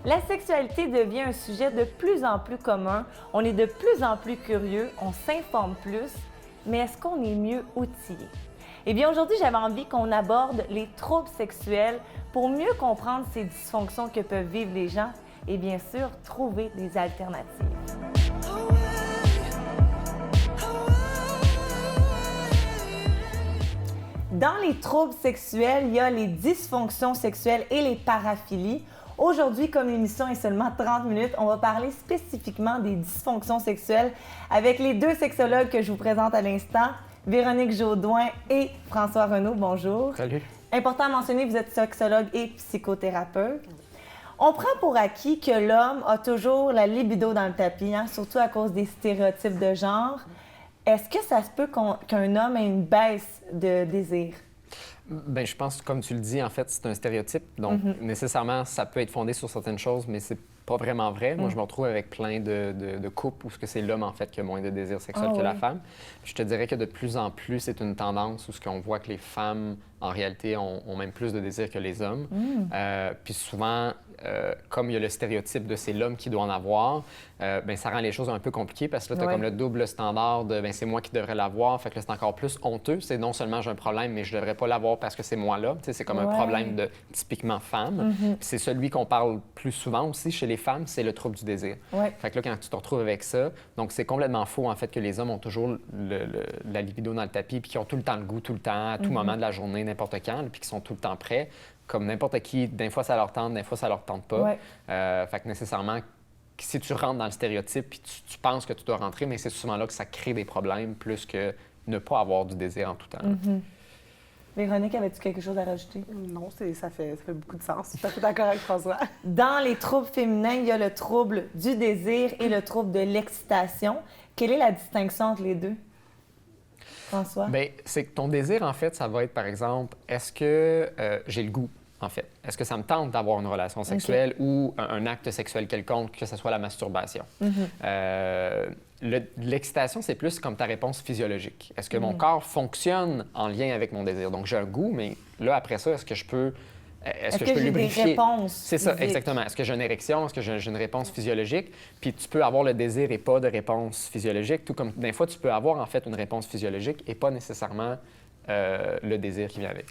La sexualité devient un sujet de plus en plus commun, on est de plus en plus curieux, on s'informe plus, mais est-ce qu'on est mieux outillé? Eh bien, aujourd'hui, j'avais envie qu'on aborde les troubles sexuels pour mieux comprendre ces dysfonctions que peuvent vivre les gens et bien sûr, trouver des alternatives. Dans les troubles sexuels, il y a les dysfonctions sexuelles et les paraphilies. Aujourd'hui, comme l'émission est seulement 30 minutes, on va parler spécifiquement des dysfonctions sexuelles avec les deux sexologues que je vous présente à l'instant, Véronique Jaudoin et François Renaud. Bonjour. Salut. Important à mentionner, vous êtes sexologue et psychothérapeute. On prend pour acquis que l'homme a toujours la libido dans le tapis, surtout à cause des stéréotypes de genre. Est-ce que ça se peut qu'un homme ait une baisse de désir? Bien, je pense, comme tu le dis, en fait, c'est un stéréotype. Donc, nécessairement, ça peut être fondé sur certaines choses, mais c'est pas vraiment vrai. Moi, je me retrouve avec plein de couples où c'est l'homme, en fait, qui a moins de désir sexuel que la femme. Puis je te dirais que de plus en plus, c'est une tendance où on voit que les femmes, en réalité, ont même plus de désir que les hommes. Puis souvent, comme il y a le stéréotype de c'est l'homme qui doit en avoir, bien, ça rend les choses un peu compliquées parce que là, tu as comme le double standard de c'est moi qui devrais l'avoir. Fait que là, c'est encore plus honteux. C'est non seulement j'ai un problème, mais je devrais pas l'avoir parce que c'est moi là. Tu sais, c'est comme un problème de typiquement femme. Puis c'est celui qu'on parle plus souvent aussi chez les femmes, c'est le trouble du désir. Fait que là, quand tu te retrouves avec ça, donc c'est complètement faux en fait que les hommes ont toujours la libido dans le tapis puis qu'ils ont tout le temps le goût, tout le temps, à tout moment de la journée, n'importe quand, puis qu'ils sont tout le temps prêts. Comme n'importe qui, des fois ça leur tente, des fois ça leur tente pas. Fait que nécessairement, si tu rentres dans le stéréotype puis tu penses que tu dois rentrer, mais c'est souvent là que ça crée des problèmes plus que ne pas avoir du désir en tout temps. Véronique, avais-tu quelque chose à rajouter? Non, ça fait beaucoup de sens. Je suis tout à fait d'accord avec François. Dans les troubles féminins, il y a le trouble du désir et le trouble de l'excitation. Quelle est la distinction entre les deux? François? Bien, c'est que ton désir, en fait, ça va être, par exemple, est-ce que j'ai le goût, en fait? Est-ce que ça me tente d'avoir une relation sexuelle ou un acte sexuel quelconque, que ce soit la masturbation? L'excitation, c'est plus comme ta réponse physiologique. Est-ce que mon corps fonctionne en lien avec mon désir? Donc, j'ai un goût, mais là, après ça, est-ce que je peux... Est-ce que je peux j'ai lubrifier? Des réponses C'est ça, physiques? exactement. Est-ce que j'ai une érection? Est-ce que j'ai une réponse physiologique? Puis tu peux avoir le désir et pas de réponse physiologique, tout comme des fois, tu peux avoir en fait une réponse physiologique et pas nécessairement le désir qui vient avec.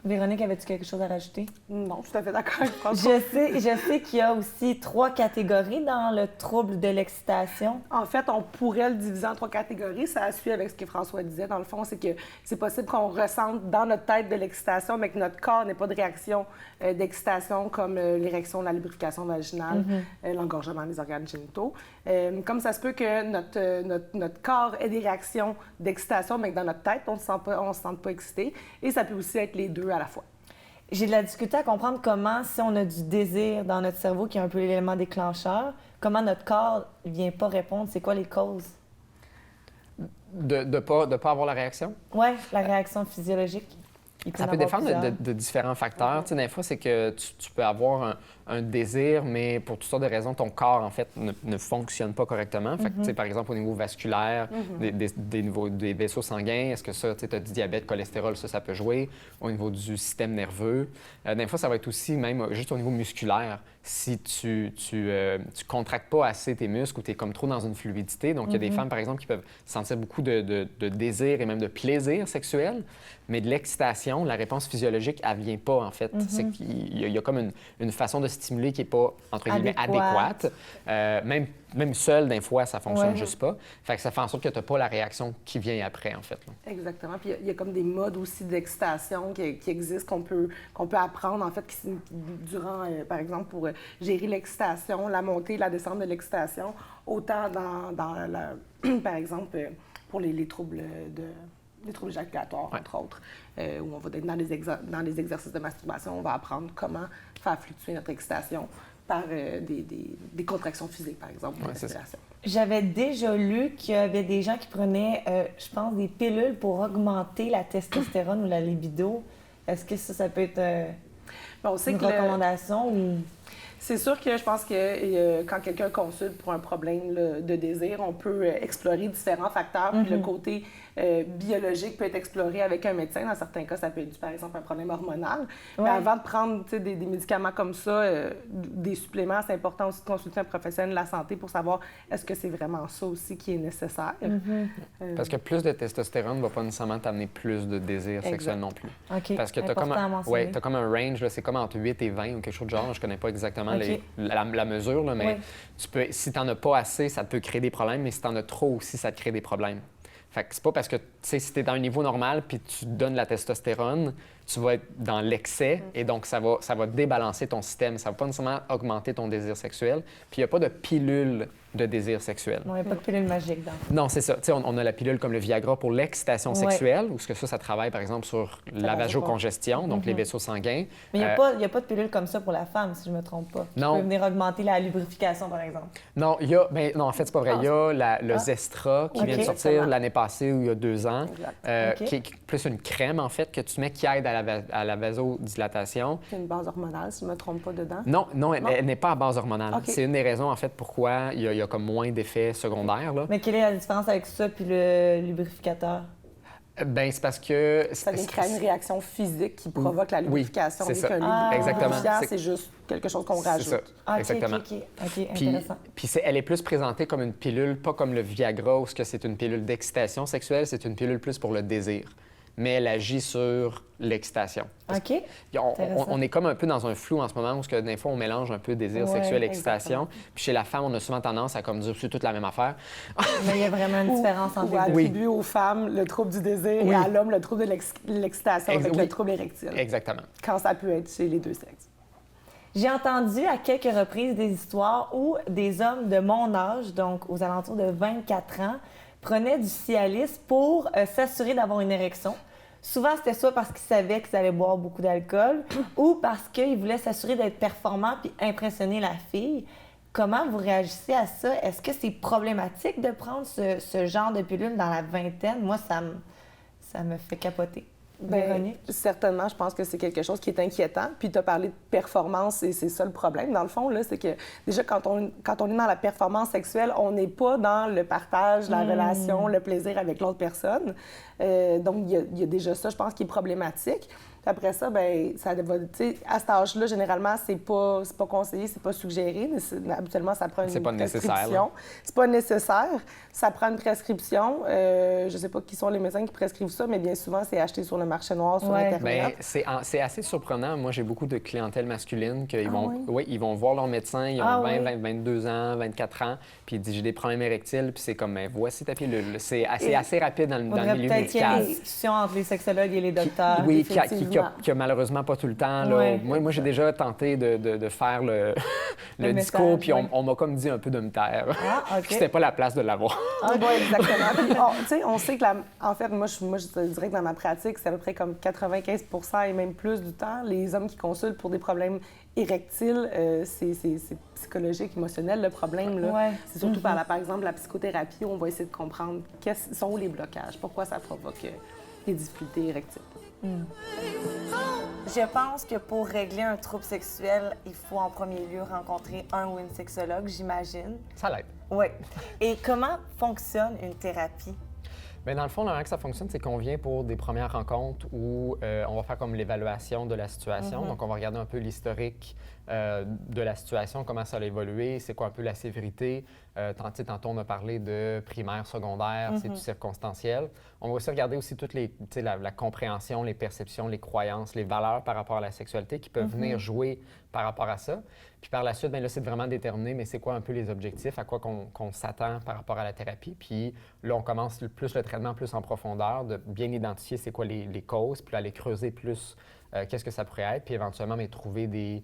Véronique, avais-tu quelque chose à rajouter? Non, je suis tout à fait d'accord avec François. Je sais qu'il y a aussi 3 catégories dans le trouble de l'excitation. En fait, on pourrait le diviser en 3 catégories. Ça suit avec ce que François disait. Dans le fond, c'est que c'est possible qu'on ressente dans notre tête de l'excitation, mais que notre corps n'ait pas de réaction d'excitation comme l'érection, la lubrification vaginale, l'engorgement des organes génitaux. Comme ça se peut que notre corps ait des réactions d'excitation, mais que dans notre tête, on ne se sente pas excité. Et ça peut aussi être les deux à la fois. J'ai de la difficulté à comprendre comment, si on a du désir dans notre cerveau, qui est un peu l'élément déclencheur, comment notre corps ne vient pas répondre. C'est quoi les causes? De pas avoir la réaction? Oui, la réaction physiologique. Ça peut dépendre de différents facteurs. Tu sais, des fois, c'est que tu peux avoir un désir, mais pour toutes sortes de raisons, ton corps, en fait, ne fonctionne pas correctement. Fait que, tu sais, par exemple, au niveau vasculaire, des vaisseaux sanguins, est-ce que ça, tu as du diabète, cholestérol, ça peut jouer. Au niveau du système nerveux. Des fois, ça va être aussi même juste au niveau musculaire. Si tu contractes pas assez tes muscles ou tu es comme trop dans une fluidité. Donc, il y a des femmes, par exemple, qui peuvent sentir beaucoup de désir et même de plaisir sexuel, mais de l'excitation, la réponse physiologique, elle vient pas, en fait. C'est qu'il y a comme une façon de stimuler qui n'est pas, entre guillemets, adéquate. Même seule, des fois, ça fonctionne juste pas. Fait que ça fait en sorte que tu n'as pas la réaction qui vient après, en fait. Là. Exactement. Puis il y a comme des modes aussi d'excitation qui existent, qu'on peut apprendre, en fait, durant, par exemple, pour gérer l'excitation, la montée, la descente de l'excitation, autant par exemple, pour les troubles éjaculatoires, entre autres, où on va être dans les exercices de masturbation, on va apprendre comment faire fluctuer notre excitation par des contractions physiques, par exemple, de respiration. J'avais déjà lu qu'il y avait des gens qui prenaient, je pense, des pilules pour augmenter la testostérone ou la libido. Est-ce que ça peut être une recommandation ou... C'est sûr que je pense que quand quelqu'un consulte pour un problème de désir, on peut explorer différents facteurs. Puis le côté biologique peut être exploré avec un médecin. Dans certains cas, ça peut être dû, par exemple, à un problème hormonal. Mais Ouais. avant de prendre des médicaments comme ça, des suppléments, c'est important aussi de consulter un professionnel de la santé pour savoir est-ce que c'est vraiment ça aussi qui est nécessaire. Parce que plus de testostérone ne va pas nécessairement t'amener plus de désir Exact. sexuel non plus. OK. Parce que tu as Important à mentionner. t'as comme un range, là, c'est comme entre 8 et 20 ou quelque chose de genre. Je connais pas exactement OK. la mesure, là, mais Ouais. si tu n'en as pas assez, ça peut créer des problèmes, mais si tu en as trop aussi, ça te crée des problèmes. Fait que c'est pas parce que, tu sais, si tu es dans un niveau normal puis tu donnes la testostérone, tu vas être dans l'excès et donc ça va débalancer ton système. Ça va pas nécessairement augmenter ton désir sexuel. Puis il n'y a pas de pilule de désir sexuel. Non, il n'y a pas de pilule magique dans. Non, c'est ça. Tu sais, on a la pilule comme le Viagra pour l'excitation Ouais. sexuelle, ou ce que ça travaille, par exemple, sur la vasocongestion, donc les vaisseaux sanguins. Mais il n'y a pas de pilule comme ça pour la femme, si je ne me trompe pas. Non. Qui peut venir augmenter la lubrification, par exemple. Non, non, en fait, c'est pas vrai. Il y a le Zestra qui OK. vient de sortir Exactement. l'année passée ou il y a 2 ans, Exact. OK. qui est plus une crème, en fait, que tu mets qui aide à la vasodilatation. C'est une base hormonale, si je ne me trompe pas dedans. Non, elle n'est pas à base hormonale. OK. C'est une des raisons, en fait, pourquoi il y a comme moins d'effets secondaires. Là. Mais quelle est la différence avec ça puis le lubrificateur? Ben, c'est parce que... Ça vient créer une réaction physique qui provoque la Oui, lubrification. c'est Vu ça. qu'un Exactement. lubrifiant, C'est- c'est juste quelque chose qu'on C'est rajoute. ça, Ah, OK, exactement. OK, Puis, intéressant. elle est plus présentée comme une pilule, pas comme le Viagra, où c'est une pilule d'excitation sexuelle, c'est une pilule plus pour le désir. Mais elle agit sur l'excitation. OK. On est comme un peu dans un flou en ce moment, où des fois, on mélange un peu désir Ouais, sexuel et excitation. exactement. Puis chez la femme, on a souvent tendance à comme dire c'est toute la même affaire. Mais il y a vraiment une différence entre Ou les deux. attribuer aux femmes le trouble du désir et à l'homme le trouble de l'excitation avec Oui. le trouble érectile. Exactement. Quand ça peut être chez les deux sexes. J'ai entendu à quelques reprises des histoires où des hommes de mon âge, donc aux alentours de 24 ans, prenaient du Cialis pour s'assurer d'avoir une érection. Souvent, c'était soit parce qu'ils savaient qu'ils allaient boire beaucoup d'alcool ou parce qu'ils voulaient s'assurer d'être performants puis impressionner la fille. Comment vous réagissez à ça? Est-ce que c'est problématique de prendre ce genre de pilule dans la vingtaine? Moi, ça me fait capoter. Véronique? Certainement, je pense que c'est quelque chose qui est inquiétant. Puis tu as parlé de performance et c'est ça le problème. Dans le fond, là, c'est que déjà, quand on est dans la performance sexuelle, on n'est pas dans le partage, la relation, le plaisir avec l'autre personne. Donc, il y a déjà ça, je pense, qui est problématique. Puis après ça, bien, ça va, tu sais, à cet âge-là, généralement, c'est pas conseillé, c'est pas suggéré. Mais habituellement, ça prend une C'est pas nécessaire, prescription. là. C'est pas nécessaire. Ça prend une prescription. Je sais pas qui sont les médecins qui prescrivent ça, mais bien souvent, c'est acheté sur le marché noir, sur Ouais. Internet. Mais c'est assez surprenant. Moi, j'ai beaucoup de clientèle masculine qui oui? ils vont voir leur médecin, ils ont Ah 20, oui? 22 ans, 24 ans, puis ils disent j'ai des problèmes érectiles, puis c'est comme ben, voici ta pilule. C'est assez rapide dans Il le faudrait milieu peut-être qu'il y ait médical. des discussions entre les sexologues et les docteurs. Oui, qui effectivement. a malheureusement pas tout le temps. Là. Ouais. Moi, j'ai déjà tenté de faire le Le discours, message, puis ouais. on m'a comme dit un peu de me taire. Ah, OK. C'était pas la place de l'avoir. Oui, exactement. Puis, tu sais, on sait que, en fait, moi, je te dirais que dans ma pratique, c'est à peu près comme 95 et même plus du temps, les hommes qui consultent pour des problèmes érectiles, c'est psychologique, émotionnel, le problème. Là. Ouais. C'est surtout par exemple, la psychothérapie où on va essayer de comprendre sont où les blocages, pourquoi ça provoque des difficultés érectiles. Je pense que pour régler un trouble sexuel, il faut en premier lieu rencontrer un ou une sexologue, j'imagine. Ça l'aide. Oui. Et comment fonctionne une thérapie? Bien, dans le fond, la manière que ça fonctionne, c'est qu'on vient pour des premières rencontres où on va faire comme l'évaluation de la situation. Donc, on va regarder un peu l'historique de la situation, comment ça a évolué, c'est quoi un peu la sévérité. Tantôt, on a parlé de primaire, secondaire, c'est tout circonstanciel. On va aussi regarder aussi toute la compréhension, les perceptions, les croyances, les valeurs par rapport à la sexualité qui peuvent venir jouer par rapport à ça. Puis par la suite, bien là, c'est de vraiment déterminer, mais c'est quoi un peu les objectifs, à quoi qu'on s'attend par rapport à la thérapie. Puis là, on commence plus le traitement plus en profondeur, de bien identifier c'est quoi les causes, puis aller creuser plus qu'est-ce que ça pourrait être, puis éventuellement mais trouver des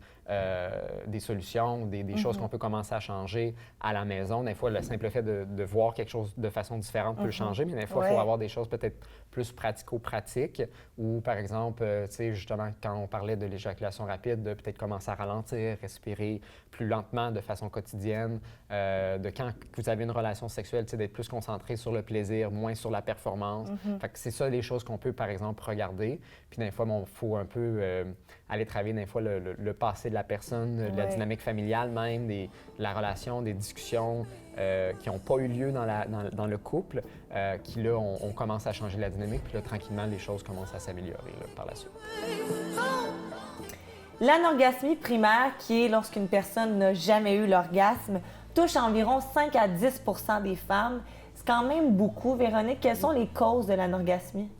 solutions, des choses qu'on peut commencer à changer à la maison. Des fois, le simple fait de voir quelque chose de façon différente peut le changer, mais des fois, il faut avoir des choses peut-être plus pratico-pratiques ou, par exemple, tu sais, justement, quand on parlait de l'éjaculation rapide, de peut-être commencer à ralentir, respirer plus lentement de façon quotidienne, de quand vous avez une relation sexuelle, tu sais, d'être plus concentré sur le plaisir, moins sur la performance. Fait que c'est ça les choses qu'on peut, par exemple, regarder. Puis des fois, il faut un peu peut aller travailler des fois le passé de la personne, de la dynamique familiale même, de la relation, des discussions qui n'ont pas eu lieu dans le couple, qui là, on commence à changer la dynamique, puis là, tranquillement, les choses commencent à s'améliorer par la suite. L'anorgasmie primaire, qui est lorsqu'une personne n'a jamais eu l'orgasme, touche environ 5 à 10 des femmes. C'est quand même beaucoup. Véronique, quelles sont les causes de l'anorgasmie?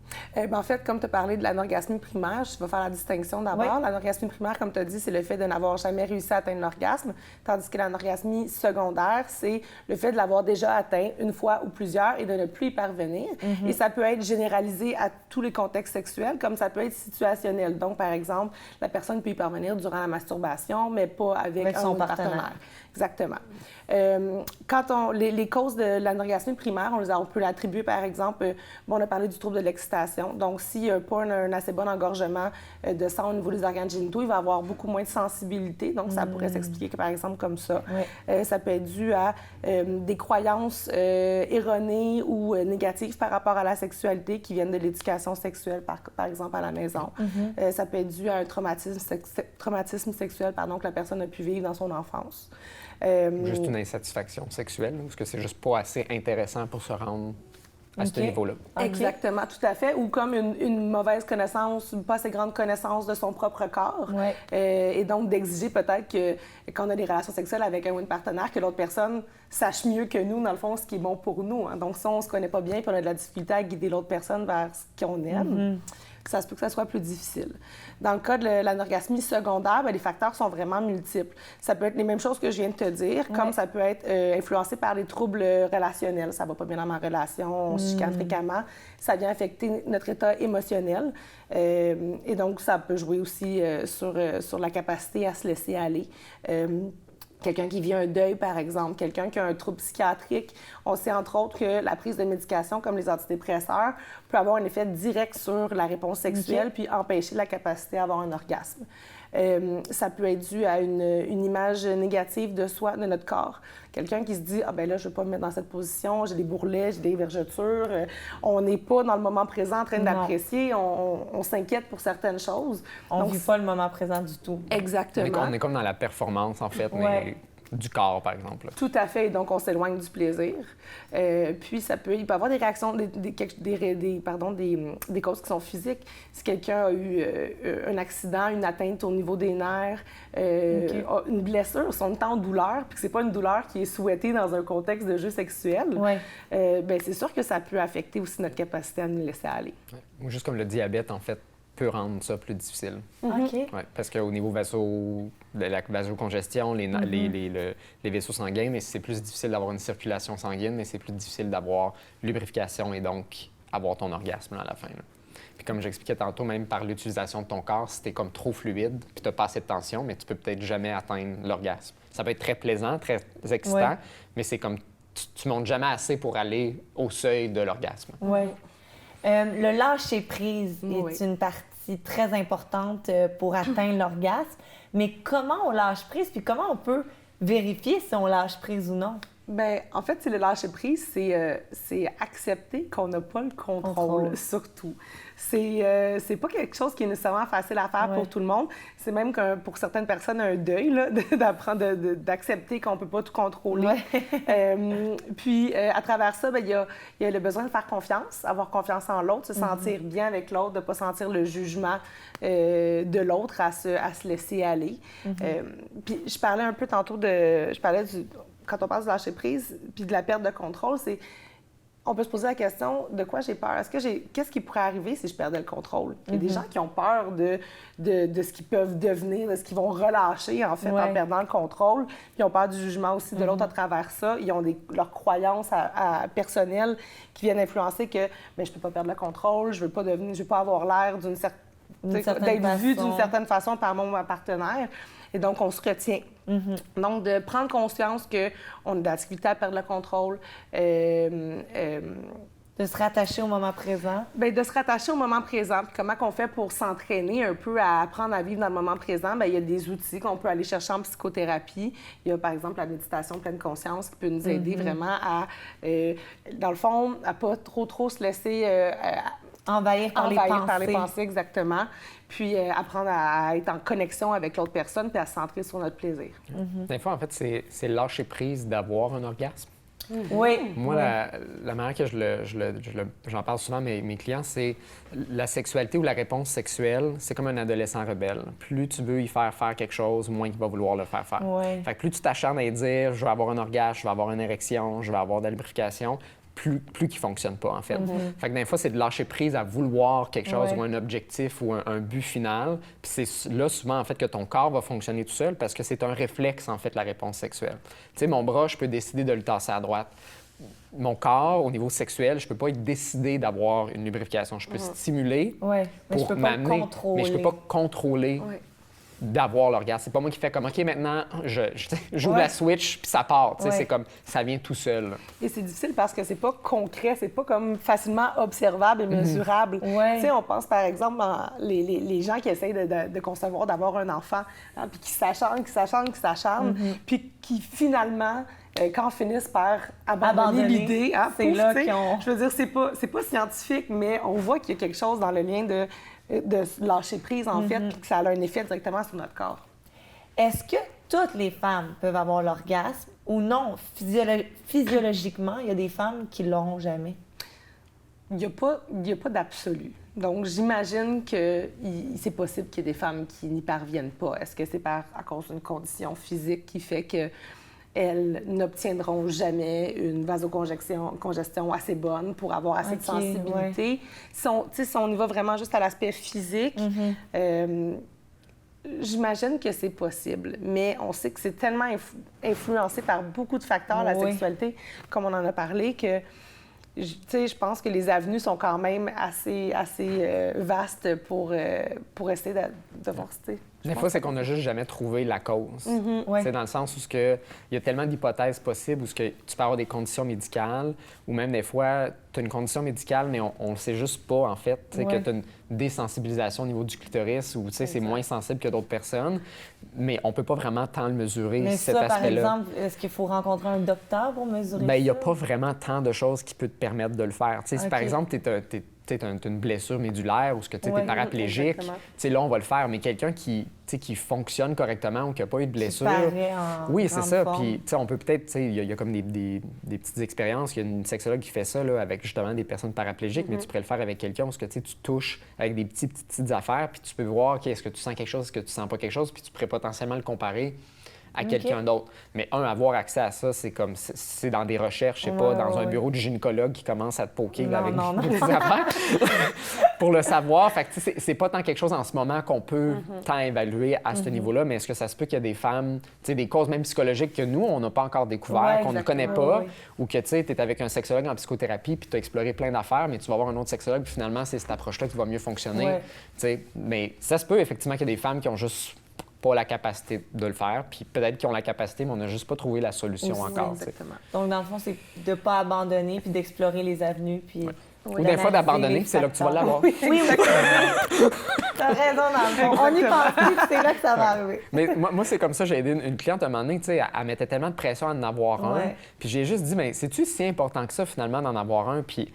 En fait, comme tu as parlé de l'anorgasmie primaire, je vais faire la distinction d'abord. Oui. L'anorgasmie primaire, comme tu as dit, c'est le fait de n'avoir jamais réussi à atteindre l'orgasme, tandis que l'anorgasmie secondaire, c'est le fait de l'avoir déjà atteint une fois ou plusieurs et de ne plus y parvenir. Et ça peut être généralisé à tous les contextes sexuels, comme ça peut être situationnel. Donc, par exemple, la personne peut y parvenir durant la masturbation, mais pas avec son autre partenaire. Exactement. Quand les causes de l'anorgasmie primaire, on peut l'attribuer, par exemple, on a parlé du trouble de l'excitation. Donc, s'il n'y a pas un assez bon engorgement de sang au niveau des organes génitaux, il va avoir beaucoup moins de sensibilité. Donc, ça pourrait s'expliquer, par exemple, comme ça. Oui. Ça peut être dû à des croyances erronées ou négatives par rapport à la sexualité qui viennent de l'éducation sexuelle, par exemple, à la maison. Ça peut être dû à un traumatisme sexuel que la personne a pu vivre dans son enfance. Juste une insatisfaction sexuelle, parce que c'est juste pas assez intéressant pour se rendre à ce niveau-là. Exactement, tout à fait. Ou comme une mauvaise connaissance, pas assez grande connaissance de son propre corps. Et donc d'exiger peut-être que quand on a des relations sexuelles avec un ou une partenaire, que l'autre personne sache mieux que nous, dans le fond, ce qui est bon pour nous. Donc si on se connaît pas bien puis on a de la difficulté à guider l'autre personne vers ce qu'on aime, ça se peut que ça soit plus difficile. Dans le cas de l'anorgasmie secondaire, les facteurs sont vraiment multiples. Ça peut être les mêmes choses que je viens de te dire, comme ça peut être influencé par des troubles relationnels. Ça va pas bien dans ma relation, on se chicane fréquemment. Ça vient affecter notre état émotionnel. Et donc, ça peut jouer aussi sur la capacité à se laisser aller. Quelqu'un qui vit un deuil, par exemple, quelqu'un qui a un trouble psychiatrique. On sait, entre autres, que la prise de médication, comme les antidépresseurs, peut avoir un effet direct sur la réponse sexuelle puis empêcher la capacité à avoir un orgasme. Ça peut être dû à une image négative de soi, de notre corps. Quelqu'un qui se dit « Ah ben là, je ne veux pas me mettre dans cette position, j'ai des bourrelets, j'ai des vergetures. » On n'est pas dans le moment présent en train d'apprécier, on s'inquiète pour certaines choses. On ne vit pas le moment présent du tout. Exactement. On est comme dans la performance, en fait, mais du corps, par exemple. Tout à fait. Donc, on s'éloigne du plaisir. Puis, il peut y avoir des réactions, des causes qui sont physiques. Si quelqu'un a eu un accident, une atteinte au niveau des nerfs, une blessure, son temps de douleur, puis que c'est pas une douleur qui est souhaitée dans un contexte de jeu sexuel, c'est sûr que ça peut affecter aussi notre capacité à nous laisser aller. Ou juste comme le diabète, en fait, peut rendre ça plus difficile. Parce qu'au niveau de la vasocongestion, les vaisseaux sanguins, mais c'est plus difficile d'avoir une circulation sanguine, mais c'est plus difficile d'avoir lubrification et donc avoir ton orgasme à la fin. Puis comme j'expliquais tantôt, même par l'utilisation de ton corps, si t'es comme trop fluide, puis t'as pas assez de tension, mais tu peux peut-être jamais atteindre l'orgasme. Ça peut être très plaisant, très excitant, mais c'est comme tu montes jamais assez pour aller au seuil de l'orgasme. Le lâcher-prise est une partie très importante pour atteindre l'orgasme. Mais comment on lâche prise, puis comment on peut vérifier si on lâche prise ou non? Bien, en fait, le lâcher-prise, c'est accepter qu'on n'a pas le contrôle surtout. C'est pas quelque chose qui est nécessairement facile à faire pour tout le monde. C'est même que pour certaines personnes un deuil d'apprendre d'accepter qu'on ne peut pas tout contrôler. Puis, à travers ça, il y a le besoin de faire confiance, avoir confiance en l'autre, se sentir bien avec l'autre, de ne pas sentir le jugement de l'autre à se laisser aller. Puis, je parlais un peu tantôt quand on parle de lâcher prise puis de la perte de contrôle, on peut se poser la question de quoi j'ai peur. Qu'est-ce qui pourrait arriver si je perdais le contrôle? Il y a des gens qui ont peur de ce qu'ils peuvent devenir, de ce qu'ils vont relâcher en fait en perdant le contrôle. Puis ils ont peur du jugement aussi de l'autre à travers ça. Ils ont leurs croyances personnelles qui viennent influencer que je ne peux pas perdre le contrôle, je veux pas avoir l'air d'être vue d'une certaine façon par mon partenaire. Et donc, on se retient. Donc, de prendre conscience qu'on a de la difficulté à perdre le contrôle. De se rattacher au moment présent. Bien, de se rattacher au moment présent. Puis comment on fait pour s'entraîner un peu à apprendre à vivre dans le moment présent? Bien, il y a des outils qu'on peut aller chercher en psychothérapie. Il y a, par exemple, la méditation pleine conscience qui peut nous aider vraiment à, dans le fond, à pas trop se laisser... Envahir par par les les pensées. pensées, exactement. Puis apprendre à être en connexion avec l'autre personne puis à se centrer sur notre plaisir. Des fois, en fait, c'est lâcher prise d'avoir un orgasme. Oui. Moi, oui. la manière que j'en parle souvent à mes clients, c'est la sexualité ou la réponse sexuelle, c'est comme un adolescent rebelle. Plus tu veux y faire quelque chose, moins il va vouloir le faire faire. Ouais. Fait que plus tu t'acharnes à dire « je vais avoir un orgasme, je vais avoir une érection, je vais avoir de la lubrification », plus qu'il ne fonctionne pas, en fait. Fait que des fois, c'est de lâcher prise à vouloir quelque chose Ouais. ou un objectif ou un but final. Puis c'est là, souvent, en fait, que ton corps va fonctionner tout seul parce que c'est un réflexe, en fait, la réponse sexuelle. Tu sais, mon bras, je peux décider de le tasser à droite. Mon corps, au niveau sexuel, je peux pas décider d'avoir une lubrification. Je peux stimuler Ouais. Mais je pour peux pas m'amener, contrôler. mais je peux pas contrôler Ouais. d'avoir l'orgasme. C'est pas moi qui fais comme, OK, maintenant, j'ouvre Ouais. la switch, puis ça part. Tu sais, Ouais. c'est comme, ça vient tout seul. Et c'est difficile parce que c'est pas concret, c'est pas comme facilement observable et mesurable. Ouais. Tu sais, on pense par exemple les gens qui essayent de concevoir, d'avoir un enfant, hein, puis qui s'acharnent, puis qui finalement, quand finissent par abandonner Abandonner. l'idée, hein, C'est pouf, là tu sais, qu'ils ont- je veux dire, c'est pas scientifique, mais on voit qu'il y a quelque chose dans le lien de lâcher prise, en fait, puis que ça a un effet directement sur notre corps. Est-ce que toutes les femmes peuvent avoir l'orgasme ou non? Physiologiquement, il y a des femmes qui l'auront jamais. Il n'y a pas d'absolu. Donc, j'imagine que c'est possible qu'il y ait des femmes qui n'y parviennent pas. Est-ce que c'est à cause d'une condition physique qui fait qu'elles n'obtiendront jamais une vasocongestion assez bonne pour avoir assez de Ok, sensibilité? Si on y va vraiment juste à l'aspect physique, j'imagine que c'est possible, mais on sait que c'est tellement influencé par beaucoup de facteurs, la Oui. sexualité, comme on en a parlé, que je pense que les avenues sont quand même assez vastes pour essayer de voir, tu sais. Des fois, c'est qu'on n'a juste jamais trouvé la cause. Ouais. C'est dans le sens où il y a tellement d'hypothèses possibles où tu peux avoir des conditions médicales ou même des fois, tu as une condition médicale, mais on ne le sait juste pas, en fait, tu sais, Ouais. que tu as une désensibilisation au niveau du clitoris ou c'est moins sensible que d'autres personnes, mais on peut pas vraiment tant le mesurer, Mais cet ça, par aspect-là. exemple, est-ce qu'il faut rencontrer un docteur pour mesurer Bien, il n'y a ça? pas vraiment tant de choses qui peuvent te permettre de le faire. Tu sais, si par OK. exemple, tu as une blessure médulaire ou tu es Ouais, paraplégique, exactement. tu sais, là, on va le faire. Mais quelqu'un qui fonctionne correctement ou qui n'a pas eu de blessure. paraît en Oui, c'est grande ça. forme. Puis, tu sais, on peut peut-être, tu sais, il y a comme des petites expériences. Il y a une sexologue qui fait ça là, avec justement des personnes paraplégiques, mais tu pourrais le faire avec quelqu'un parce que tu touches avec des petites affaires, puis tu peux voir, OK, est-ce que tu sens quelque chose, est-ce que tu sens pas quelque chose, puis tu pourrais potentiellement le comparer à quelqu'un d'autre. Mais avoir accès à ça, c'est comme, c'est dans des recherches, je sais pas, dans un bureau de gynécologue qui commence à te poker là, avec Non. des affaires pour le savoir. Fait que, tu sais, c'est pas tant quelque chose en ce moment qu'on peut tant évaluer à ce niveau-là, mais est-ce que ça se peut qu'il y a des femmes, tu sais, des causes même psychologiques que nous, on n'a pas encore découvert, Ouais, qu'on ne exactement, connaît pas, ouais. ou que, tu sais, tu es avec un sexologue en psychothérapie puis tu as exploré plein d'affaires, mais tu vas voir un autre sexologue puis finalement, c'est cette approche-là qui va mieux fonctionner. Ouais. Tu sais, mais ça se peut effectivement qu'il y a des femmes qui ont juste pas la capacité de le faire, puis peut-être qu'ils ont la capacité, mais on n'a juste pas trouvé la solution Aussi, encore. tu sais. Exactement. Donc, dans le fond, c'est de ne pas abandonner puis d'explorer les avenues. Puis Ou des fois d'abandonner, puis c'est là que tu vas l'avoir. Oui, T'as raison, dans le fond. On y pense plus, puis c'est là que ça va arriver. Mais moi c'est comme ça, j'ai aidé une cliente à un moment donné, tu sais, elle mettait tellement de pression à en avoir un. Ouais. Puis j'ai juste dit, mais c'est-tu si important que ça, finalement, d'en avoir un? Puis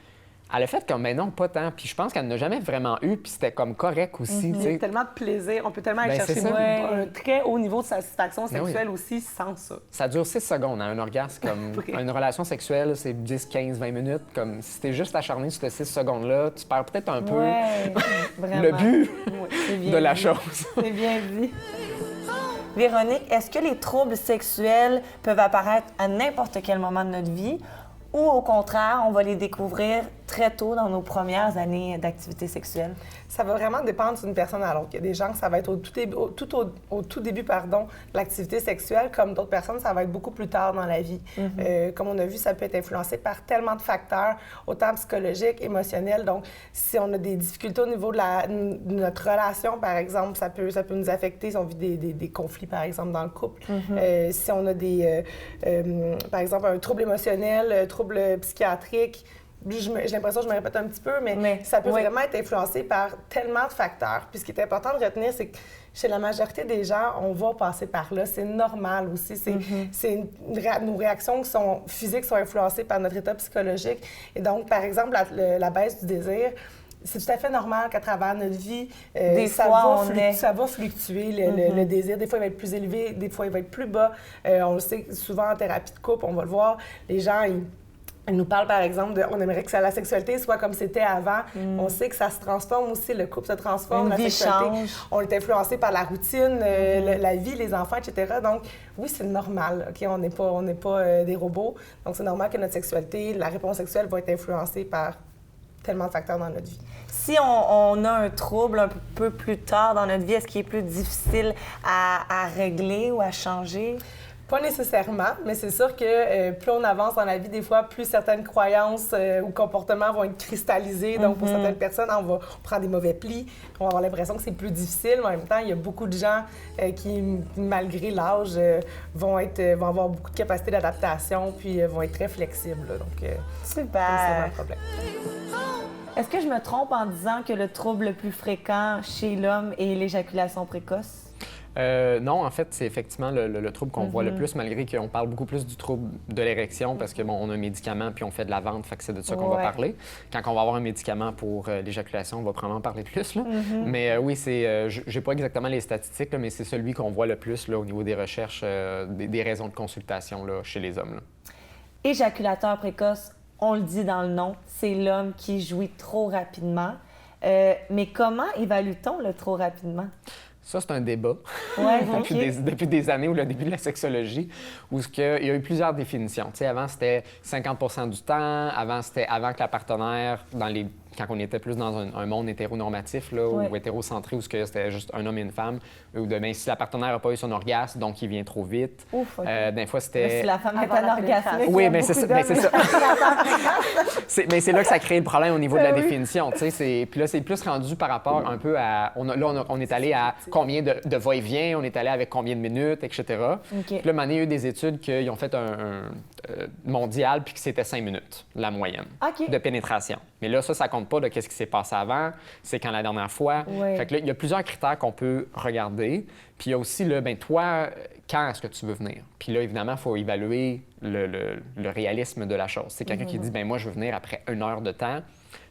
elle a fait comme, mais non, pas tant. Puis je pense qu'elle n'a jamais vraiment eu, puis c'était comme correct aussi, tu Il y sais. a tellement de plaisir. On peut tellement aller Ben, c'est chercher ça. un très haut niveau de satisfaction Ben oui. sexuelle aussi sans ça. Ça dure 6 secondes, hein, un orgasme. Comme Oui. une relation sexuelle, c'est 10, 15, 20 minutes. Comme si t'es juste acharné sur ces 6 secondes-là, tu perds peut-être un peu Ouais, vraiment. le but C'est bien de la dit. chose. C'est bien dit. Véronique, est-ce que les troubles sexuels peuvent apparaître à n'importe quel moment de notre vie ou au contraire, on va les découvrir très tôt dans nos premières années d'activité sexuelle? Ça va vraiment dépendre d'une personne à l'autre. Il y a des gens que ça va être au tout début de l'activité sexuelle, comme d'autres personnes, ça va être beaucoup plus tard dans la vie. Comme on a vu, ça peut être influencé par tellement de facteurs, autant psychologiques, émotionnels. Donc, si on a des difficultés au niveau de notre relation, par exemple, ça peut nous affecter si on vit des conflits, par exemple, dans le couple. Si on a par exemple, un trouble émotionnel, un trouble psychiatrique, j'ai l'impression que je me répète un petit peu, mais ça peut vraiment être influencé par tellement de facteurs. Puis ce qui est important de retenir, c'est que chez la majorité des gens, on va passer par là. C'est normal aussi. Nos réactions physiques sont influencées par notre état psychologique. Et donc, par exemple, la baisse du désir, c'est tout à fait normal qu'à travers notre vie, ça va fluctuer, le désir. Des fois, il va être plus élevé, des fois, il va être plus bas. On le sait souvent en thérapie de couple, on va le voir, les gens, ils nous parlent, par exemple, on aimerait que la sexualité soit comme c'était avant. On sait que ça se transforme aussi, le couple se transforme, la sexualité. Change. On est influencé par la routine, la vie, les enfants, etc. Donc, oui, c'est normal. OK? On n'est pas des robots. Donc, c'est normal que notre sexualité, la réponse sexuelle va être influencée par tellement de facteurs dans notre vie. Si on a un trouble un peu plus tard dans notre vie, est-ce qu'il est plus difficile à régler ou à changer? Pas nécessairement, mais c'est sûr que plus on avance dans la vie, des fois, plus certaines croyances ou comportements vont être cristallisés. Donc, pour certaines personnes, on prend des mauvais plis, on va avoir l'impression que c'est plus difficile, mais en même temps, il y a beaucoup de gens qui, malgré l'âge, vont avoir beaucoup de capacité d'adaptation puis vont être très flexibles. Là. Donc, super. C'est pas un problème. Est-ce que je me trompe en disant que le trouble le plus fréquent chez l'homme est l'éjaculation précoce? Non, en fait, c'est effectivement le trouble qu'on voit le plus, malgré qu'on parle beaucoup plus du trouble de l'érection, parce que bon, on a un médicament puis on fait de la vente, fait que c'est de ça qu'on va parler. Quand on va avoir un médicament pour l'éjaculation, on va probablement parler plus. Là. Mais oui, j'ai pas exactement les statistiques, là, mais c'est celui qu'on voit le plus là, au niveau des recherches, des raisons de consultation là, chez les hommes. Là. Éjaculateur précoce, on le dit dans le nom, c'est l'homme qui jouit trop rapidement. Mais comment évalue-t-on le trop rapidement? Ça, c'est un débat depuis des années, ou le début de la sexologie, où il y a eu plusieurs définitions. Tu sais, avant, c'était 50 du temps. Avant que la partenaire, quand on était plus dans un monde hétéronormatif là, ou hétérocentré, où c'était juste un homme et une femme, ou demain, si la partenaire n'a pas eu son orgasme, donc il vient trop vite. Des fois, c'était... Mais si la femme est un orgasme, oui, mais c'est ça. Mais c'est là que ça crée le problème au niveau de la définition. Tu sais, puis là, c'est plus rendu par rapport un peu à... On est allé à combien de va-et-vient, on est allé avec combien de minutes, etc. Puis là, à un moment donné, il y a eu des études qui ont fait un mondial, puis que c'était 5 minutes, la moyenne de pénétration. Mais là, ça compte pas de qu'est-ce qui s'est passé avant, c'est quand la dernière fois. Fait que là, il y a plusieurs critères qu'on peut regarder. Puis il y a aussi toi, quand est-ce que tu veux venir? Puis là, évidemment, il faut évaluer le réalisme de la chose. C'est quelqu'un qui dit, moi, je veux venir après 1 heure de temps.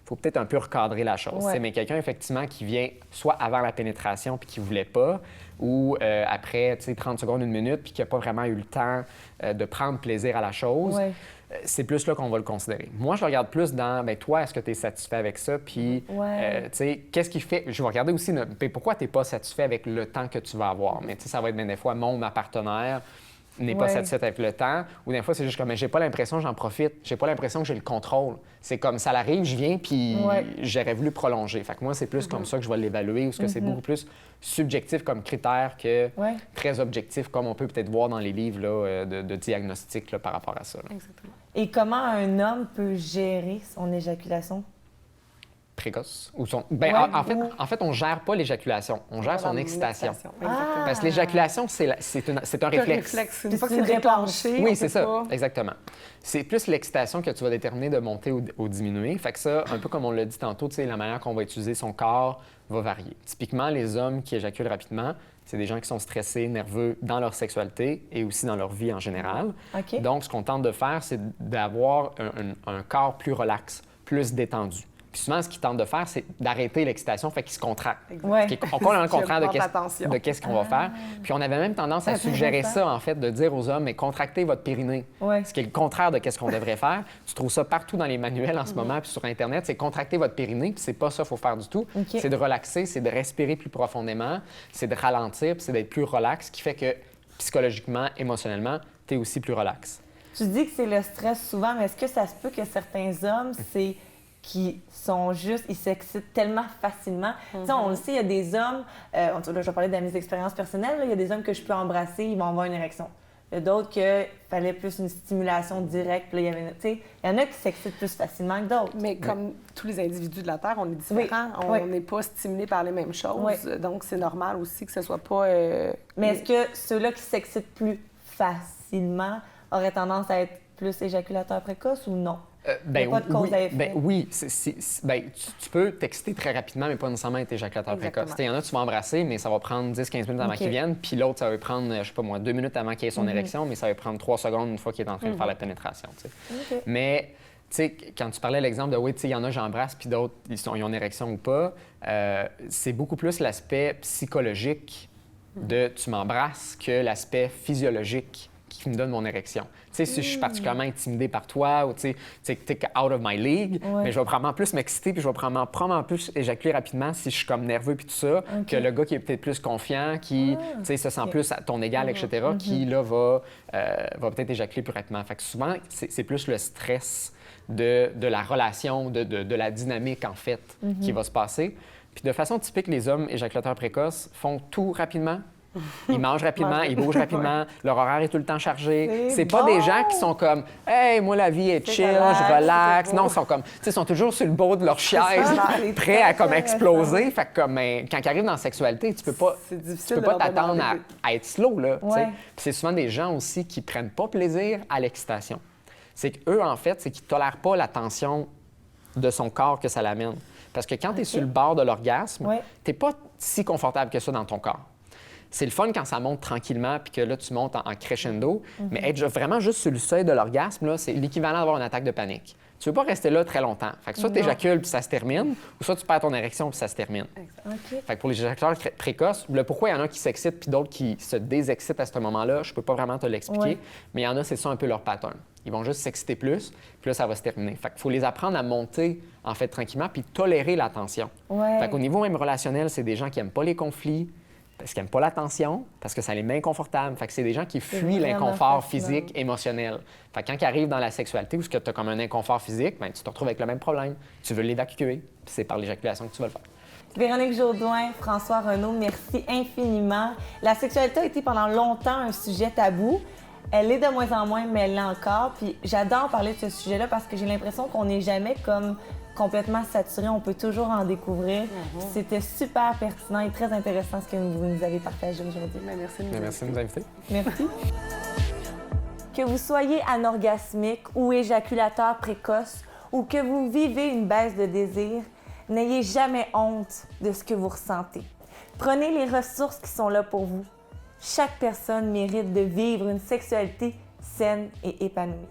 Il faut peut-être un peu recadrer la chose. Mais quelqu'un, effectivement, qui vient soit avant la pénétration puis qui ne voulait pas, ou après 30 secondes, 1 minute, puis qui n'a pas vraiment eu le temps de prendre plaisir à la chose, c'est plus là qu'on va le considérer. Moi, je le regarde plus dans, toi, est-ce que tu es satisfait avec ça? Puis, tu sais, qu'est-ce qui fait... Je vais regarder aussi, pourquoi tu n'es pas satisfait avec le temps que tu vas avoir? Mais tu sais, ça va être des fois ma partenaire n'est pas satisfaite avec le temps, ou des fois, c'est juste comme, j'ai pas l'impression que j'en profite, j'ai pas l'impression que j'ai le contrôle. C'est comme, ça arrive, je viens, puis j'aurais voulu prolonger. Fait que moi, c'est plus comme ça que je vais l'évaluer, ou que c'est beaucoup plus subjectif comme critère que très objectif, comme on peut peut-être voir dans les livres là, de diagnostic là, par rapport à ça. Là. Exactement. Et comment un homme peut gérer son éjaculation? Précoce. En fait, on gère pas l'éjaculation, on gère son excitation. Parce que l'éjaculation, c'est un réflexe. Une fois que c'est déclenché. Oui, c'est ça, exactement. C'est plus l'excitation que tu vas déterminer de monter ou diminuer. Fait que ça, un peu comme on l'a dit tantôt, la manière qu'on va utiliser son corps va varier. Typiquement, les hommes qui éjaculent rapidement, c'est des gens qui sont stressés, nerveux dans leur sexualité et aussi dans leur vie en général. Donc, ce qu'on tente de faire, c'est d'avoir un corps plus relax, plus détendu. Puis souvent, ce qu'ils tentent de faire, c'est d'arrêter l'excitation, fait qu'ils se contractent. On a le contraire de qu'est-ce qu'on va faire. Puis on avait même tendance à suggérer ça, en fait, de dire aux hommes, mais contractez votre périnée. Ce qui est le contraire de qu'est-ce qu'on devrait faire. Tu trouves ça partout dans les manuels en ce moment, puis sur Internet, c'est contracter votre périnée, puis c'est pas ça qu'il faut faire du tout. C'est de relaxer, c'est de respirer plus profondément, c'est de ralentir, puis c'est d'être plus relax, ce qui fait que psychologiquement, émotionnellement, tu es aussi plus relax. Tu dis que c'est le stress souvent, mais est-ce que ça se peut que certains hommes, ils s'excitent tellement facilement. Tu sais, on le sait, il y a des hommes, là, je vais parler de mes expériences personnelles, là, il y a des hommes que je peux embrasser, ils vont avoir une érection. Il y a d'autres qu'il fallait plus une stimulation directe. Là, il y en a qui s'excitent plus facilement que d'autres. Mais comme tous les individus de la Terre, on est différents. On n'est pas stimulés par les mêmes choses. Donc, c'est normal aussi que ce soit pas... Mais est-ce que ceux-là qui s'excitent plus facilement auraient tendance à être plus éjaculateurs précoces ou non? Oui, tu peux t'exciter très rapidement, mais pas nécessairement être éjaculateur précoce. Il y en a, tu vas embrasser, mais ça va prendre 10-15 minutes avant qu'ils viennent, puis l'autre, ça va prendre, je sais pas moi, 2 minutes avant qu'il ait son érection, mais ça va prendre 3 secondes une fois qu'il est en train de faire la pénétration. Mais sais, quand tu parlais de l'exemple de, oui, tu sais, il y en a, j'embrasse, puis d'autres, ils ont une érection ou pas, c'est beaucoup plus l'aspect psychologique de tu m'embrasses que l'aspect physiologique qui me donne mon érection. Tu sais, si je suis particulièrement intimidée par toi ou tu sais, t'es out of my league, mais je vais probablement plus m'exciter puis je vais probablement plus éjaculer rapidement si je suis comme nerveux puis tout ça, que le gars qui est peut-être plus confiant, qui tu sais, se sent plus à ton égal, etc., qui là va peut-être éjaculer plus rapidement. Fait que souvent, c'est plus le stress de la relation, de la dynamique, en fait, qui va se passer. Puis de façon typique, les hommes éjaculateurs précoces font tout rapidement. Ils mangent rapidement, ils bougent rapidement, leur horaire est tout le temps chargé. C'est pas des gens qui sont comme « Hey, moi, la vie est chill, je relaxe. » Non, ils sont comme, tu sais, ils sont toujours sur le bord de leur chaise, prêts à comme exploser. Fait que comme, quand ils arrivent dans la sexualité, tu peux pas t'attendre à être slow, là. Puis c'est souvent des gens aussi qui prennent pas plaisir à l'excitation. C'est qu'eux, en fait, c'est qu'ils tolèrent pas la tension de son corps que ça l'amène. Parce que quand tu es sur le bord de l'orgasme, t'es pas si confortable que ça dans ton corps. C'est le fun quand ça monte tranquillement puis que là, tu montes en crescendo. Mais être vraiment juste sur le seuil de l'orgasme, là, c'est l'équivalent d'avoir une attaque de panique. Tu veux pas rester là très longtemps. Fait que soit tu éjacules puis ça se termine, ou soit tu perds ton érection puis ça se termine. Fait que pour les éjaculateurs précoces, le pourquoi il y en a qui s'excitent puis d'autres qui se désexcitent à ce moment-là, je peux pas vraiment te l'expliquer. Mais il y en a, c'est ça un peu leur pattern. Ils vont juste s'exciter plus, puis là, ça va se terminer. Fait qu'il faut les apprendre à monter, en fait, tranquillement, puis tolérer la tension. Fait qu'au niveau même relationnel, c'est des gens qui aiment pas les conflits, parce qu'ils n'aiment pas la tension, parce que ça les met inconfortables. Fait que c'est des gens qui fuient l'inconfort physique, émotionnel. Fait que quand ils arrivent dans la sexualité où tu as comme un inconfort physique, bien, tu te retrouves avec le même problème. Tu veux l'évacuer, puis c'est par l'éjaculation que tu vas le faire. Véronique Jaudoin, François Renaud, merci infiniment. La sexualité a été pendant longtemps un sujet tabou. Elle l'est de moins en moins, mais elle l'est encore. Puis j'adore parler de ce sujet-là parce que j'ai l'impression qu'on n'est jamais comme complètement saturé. On peut toujours en découvrir. C'était super pertinent et très intéressant ce que vous nous avez partagé aujourd'hui. Merci de nous inviter. Merci. Que vous soyez anorgasmique ou éjaculateur précoce ou que vous vivez une baisse de désir, n'ayez jamais honte de ce que vous ressentez. Prenez les ressources qui sont là pour vous. Chaque personne mérite de vivre une sexualité saine et épanouie.